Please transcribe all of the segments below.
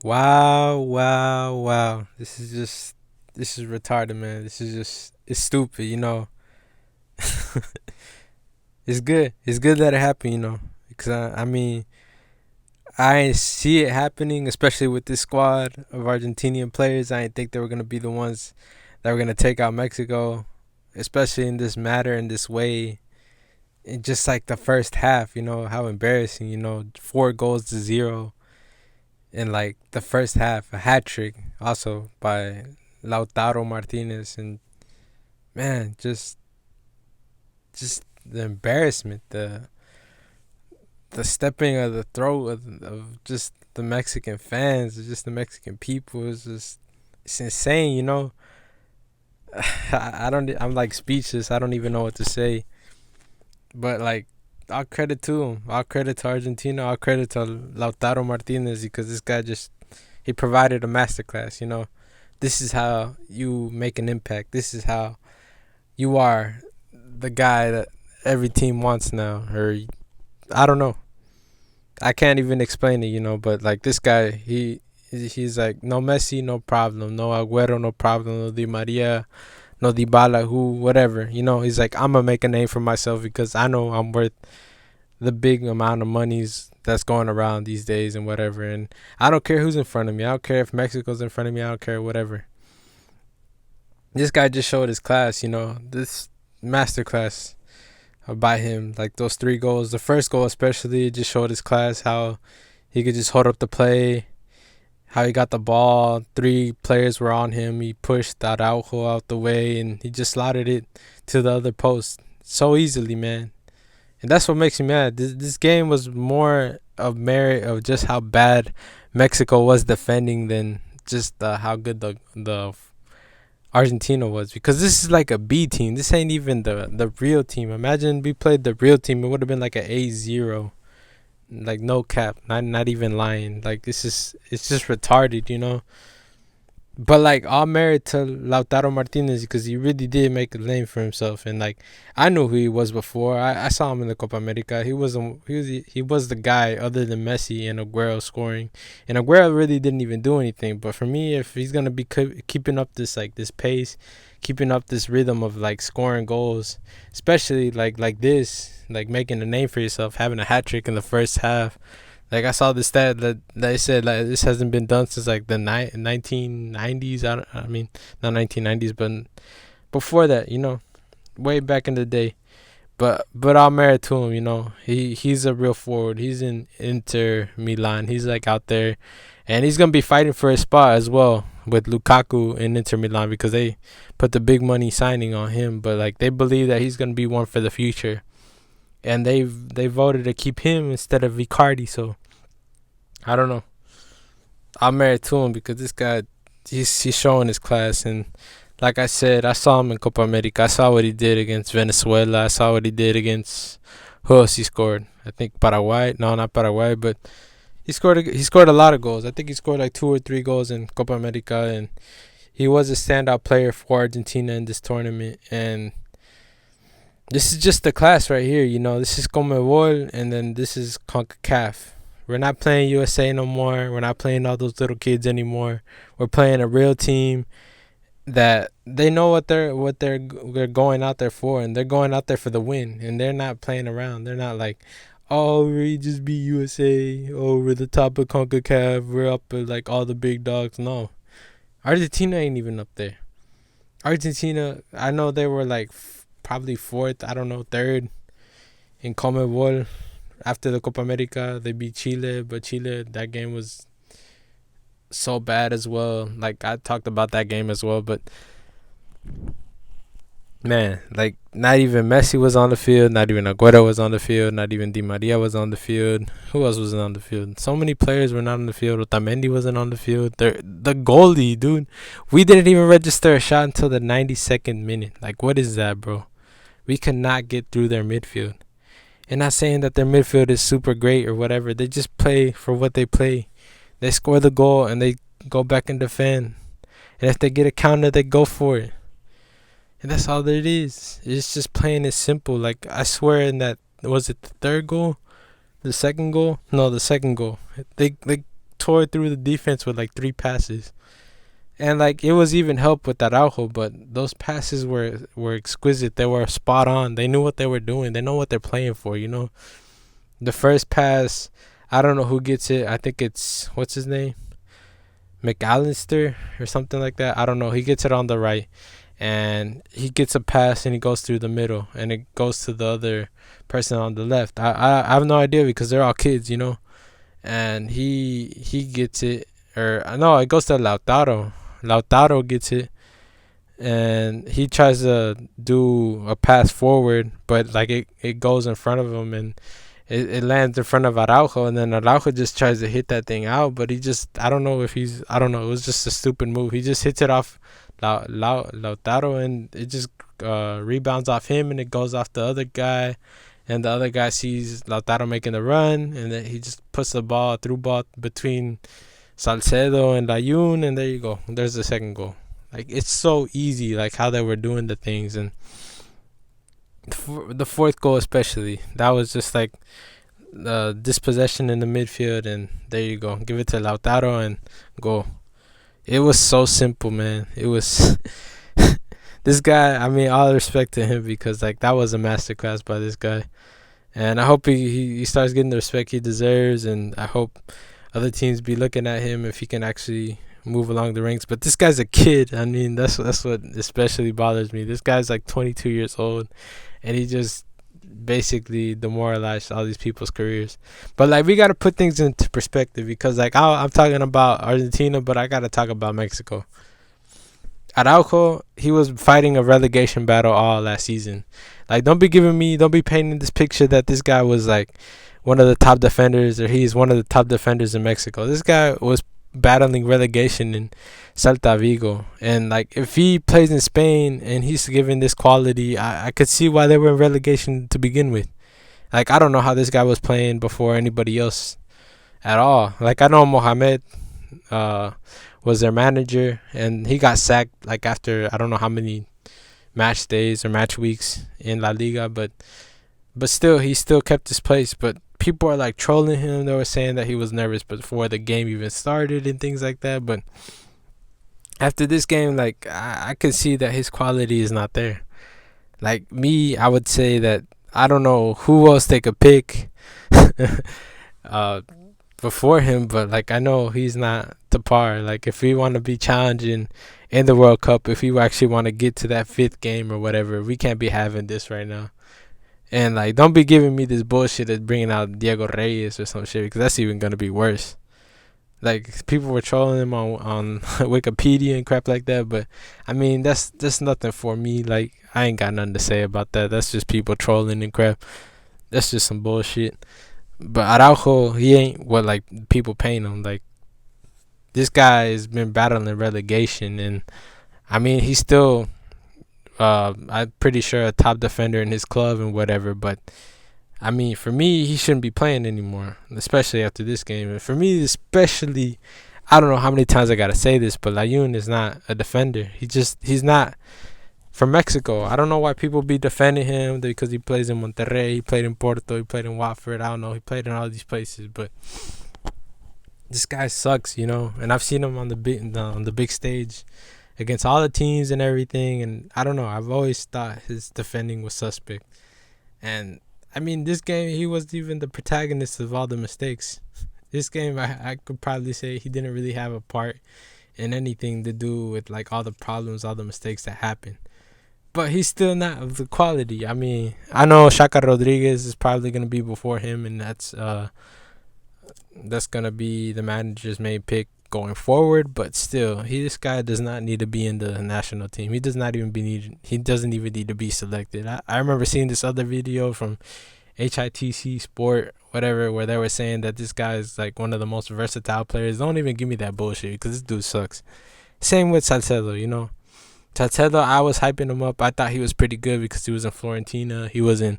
Wow, wow, wow. This is retarded, man. It's stupid, you know. It's good. It's good that it happened, you know. Because, I mean, I see it happening, especially with this squad of Argentinian players. I didn't think they were going to be the ones that were going to take out Mexico, especially in this matter, in this way. And just like the first half, you know, how embarrassing, you know, 4 goals to 0 in like the first half, a hat trick also by Lautaro Martinez, and man, just the embarrassment, the stepping of the throat of just the Mexican fans, just the Mexican people is just it's insane, you know. I don't I'm like speechless. I don't even know what to say. But like all credit to him. All credit to Argentina. All credit to Lautaro Martinez because this guy just he provided a masterclass, you know. This is how you make an impact. This is how you are the guy that every team wants now. Or I don't know. I can't even explain it, you know. But like this guy, he's like no Messi, no problem. No Agüero, no problem. No Di Maria, no Dybala, who whatever. You know, he's like I'm gonna make a name for myself because I know I'm worth the big amount of monies that's going around these days and whatever. And I don't care who's in front of me. I don't care if Mexico's in front of me. I don't care whatever. This guy just showed his class, you know, this masterclass by him. Like those 3 goals, the first goal especially, just showed his class how he could just hold up the play, how he got the ball. 3 players were on him. He pushed Araujo out the way and he just slotted it to the other post so easily, man. And that's what makes me mad. This game was more of merit of just how bad Mexico was defending than just how good the Argentina was, because this is like a B team. This ain't even the real team. Imagine we played the real team, it would have been like a A0. Like no cap, not even lying. Like this is it's just retarded, you know. But like all merit to Lautaro Martinez because he really did make a name for himself, and like I knew who he was before. I saw him in the Copa America. He was the guy other than Messi and Aguero scoring, and Aguero really didn't even do anything. But for me, if he's gonna be keeping up this pace, keeping up this rhythm of like scoring goals, especially like this, like making a name for yourself, having a hat trick in the first half, like I saw the stat that they said like this hasn't been done since like the 1990s. I mean not 1990s, but before that, you know, way back in the day. But I'll merit to him, you know. He's a real forward. He's in Inter Milan. He's like out there, and he's gonna be fighting for his spot as well with Lukaku in Inter Milan because they put the big money signing on him. But like they believe that he's gonna be one for the future, and they voted to keep him instead of Icardi. So I don't know. I'm married to him because this guy, he's showing his class, and like I said, I saw him in Copa America. I saw what he did against Venezuela. I saw what he did against who else he scored. I think Paraguay. No, not Paraguay, but he scored a lot of goals. I think he scored like 2 or 3 goals in Copa America, and he was a standout player for Argentina in this tournament. And this is just the class right here. You know, this is Comebol, and then this is CONCACAF. We're not playing USA no more. We're not playing all those little kids anymore. We're playing a real team that they know what they're going out there for, and they're going out there for the win, and they're not playing around. They're not like, oh, we just beat USA. Oh, we're the top of CONCACAF. We're up with like all the big dogs. No, Argentina ain't even up there. Argentina, I know they were like probably fourth. I don't know, third in Comebol after the Copa America. They beat Chile, but Chile, that game was so bad as well. Like I talked about that game as well, but man, like not even Messi was on the field, not even Aguero was on the field, not even Di Maria was on the field. Who else wasn't on the field? So many players were not on the field. Otamendi wasn't on the field. The goalie, dude, we didn't even register a shot until the 92nd minute. Like, what is that, bro? We could not get through their midfield. And not saying that their midfield is super great or whatever. They just play for what they play. They score the goal and they go back and defend. And if they get a counter, they go for it. And that's all that it is. It's just plain and simple. Like I swear, in that was it the third goal, the second goal? No, the second goal. They tore through the defense with like 3 passes. And like it was even help with Araujo, but those passes were exquisite. They were spot on. They knew what they were doing. They know what they're playing for. The first pass, I don't know who gets it. I think it's what's his name, McAllister or something like that. I don't know. He gets it on the right, and he gets a pass and he goes through the middle, and it goes to the other person on the left. I have no idea because they're all kids. And he gets it, or no, it goes to Lautaro. Lautaro gets it, and he tries to do a pass forward, but like it goes in front of him, and it lands in front of Araujo, and then Araujo just tries to hit that thing out, but he just, I don't know if he's, I don't know, it was just a stupid move. He just hits it off Lautaro, and it just rebounds off him, and it goes off the other guy, and the other guy sees Lautaro making the run, and then he just puts the through ball between Salcedo and Layun, and there you go. There's the second goal. Like, it's so easy, like how they were doing the things, and the fourth goal especially, that was just like dispossession in the midfield, and there you go. Give it to Lautaro and go. It was so simple, man. It was this guy. I mean, all respect to him because like that was a masterclass by this guy, and I hope he starts getting the respect he deserves, and I hope other teams be looking at him if he can actually move along the ranks. But this guy's a kid. I mean, that's what especially bothers me. This guy's like 22 years old, and he just basically demoralized all these people's careers. But like, we got to put things into perspective because like I'm talking about Argentina, but I got to talk about Mexico. Araujo, he was fighting a relegation battle all last season. Like, don't be painting this picture that this guy was like one of the top defenders, or he's one of the top defenders in Mexico. This guy was battling relegation in Celta Vigo, and like if he plays in Spain and he's given this quality, I could see why they were in relegation to begin with. Like, I don't know how this guy was playing before anybody else at all. Like, I know Mohamed was their manager, and he got sacked like after I don't know how many match days or match weeks in La Liga, but still he still kept his place. But people are like trolling him. They were saying that he was nervous before the game even started and things like that. But after this game, like I could see that his quality is not there. Like me, I would say that I don't know who else they could pick before him, but like I know he's not to par. Like if we want to be challenging in the World Cup, if we actually want to get to that fifth game or whatever, we can't be having this right now. And like, don't be giving me this bullshit of bringing out Diego Reyes or some shit, because that's even gonna be worse. Like, people were trolling him on Wikipedia and crap like that, but I mean that's nothing for me. Like, I ain't got nothing to say about that. That's just people trolling and crap. That's just some bullshit. But Araujo, he ain't what like people paint him. Like, this guy has been battling relegation, and I mean he's still I'm pretty sure a top defender in his club and whatever, but I mean, for me, he shouldn't be playing anymore, especially after this game. And for me, especially, I don't know how many times I gotta say this, but Layun is not a defender. He's not from Mexico. I don't know why people be defending him because he plays in Monterrey, he played in Porto, he played in Watford. I don't know, he played in all these places, but this guy sucks, And I've seen him on the big stage against all the teams and everything, and I don't know. I've always thought his defending was suspect, and I mean, this game he wasn't even the protagonist of all the mistakes. This game, I could probably say he didn't really have a part in anything to do with like all the problems, all the mistakes that happened. But he's still not of the quality. I mean, I know Shaka Rodriguez is probably gonna be before him, and that's gonna be the manager's main pick going forward. But still, this guy does not need to be in the national team. He doesn't even need to be selected. I remember seeing this other video from HITC Sport, whatever, where they were saying that this guy is like one of the most versatile players. Don't even give me that bullshit, because this dude sucks. Same with Salcedo, Salcedo, I was hyping him up. I thought he was pretty good because he was in Fiorentina. He was in,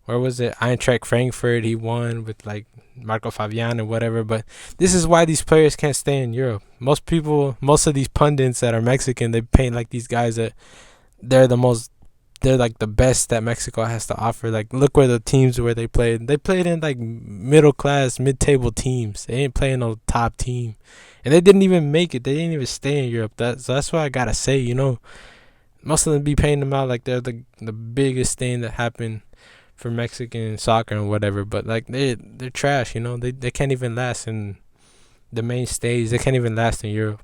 where was it? Eintracht Frankfurt. He won with like Marco Fabian and whatever. But this is why these players can't stay in Europe. Most of these pundits that are Mexican, they paint like these guys that they're the most they're like the best that Mexico has to offer. Like, look where the teams where they played. They played in like middle class, mid table teams. They ain't playing no top team, and they didn't even make it. They didn't even stay in Europe. So that's why I gotta say, most of them be paying them out like they're the biggest thing that happened for Mexican soccer and whatever. But like they're trash. They can't even last in the main stage. They can't even last in Europe.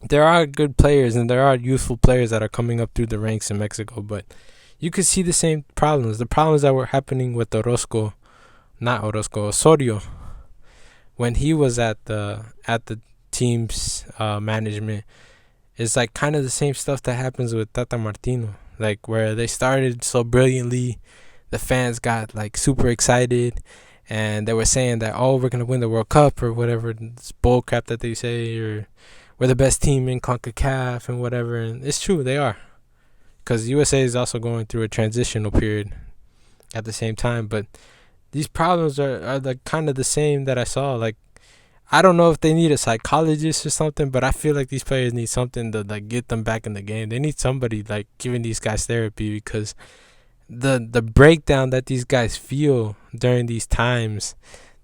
There are good players and there are youthful players that are coming up through the ranks in Mexico, but you could see the same problems. The problems that were happening with Osorio, when he was at the team's management. It's like kind of the same stuff that happens with Tata Martino, like where they started so brilliantly, the fans got like super excited, and they were saying that, oh, we're gonna win the World Cup or whatever, this bull crap that they say, or we're the best team in CONCACAF and whatever. And it's true, they are, because USA is also going through a transitional period at the same time. But these problems are like kind of the same that I saw. Like, I don't know if they need a psychologist or something, but I feel like these players need something to like get them back in the game. They need somebody like giving these guys therapy, because the breakdown that these guys feel during these times,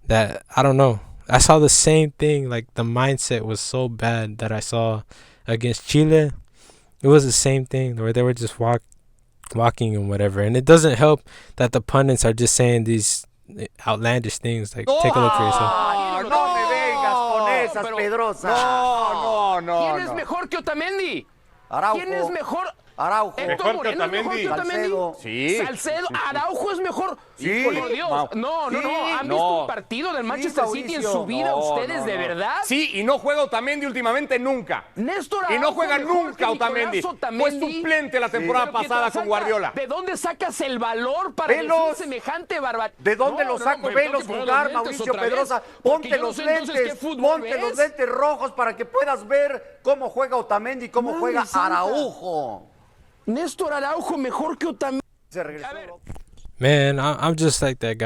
that I don't know. I saw the same thing. Like, the mindset was so bad that I saw against Chile. It was the same thing where they were just walking and whatever. And it doesn't help that the pundits are just saying these outlandish things. Like, take a look for yourself. No me vengas con esas, Pedrosa. No. ¿Quién es mejor que Otamendi? Araujo. ¿Quién es mejor? Araujo. ¿Héctor Moreno es mejor que Otamendi? Salcedo. Sí. Salcedo. Araujo es mejor. Sí. Por Dios. No. ¿Han visto un partido del Manchester City en su vida ustedes de verdad? Sí, y no juega Otamendi últimamente nunca. Néstor Araujo. Y no juega nunca Otamendi. Fue suplente la temporada pasada con Guardiola. ¿De dónde sacas el valor para decir semejante barbaridad? ¿De dónde lo saco? Velos jugar, Mauricio Pedrosa. Ponte los lentes. Ponte los lentes rojos para que puedas ver cómo juega Otamendi y cómo juega Araujo. Néstor Araujo mejor que Otamendi. Se regresó. Man, I'm just like that guy.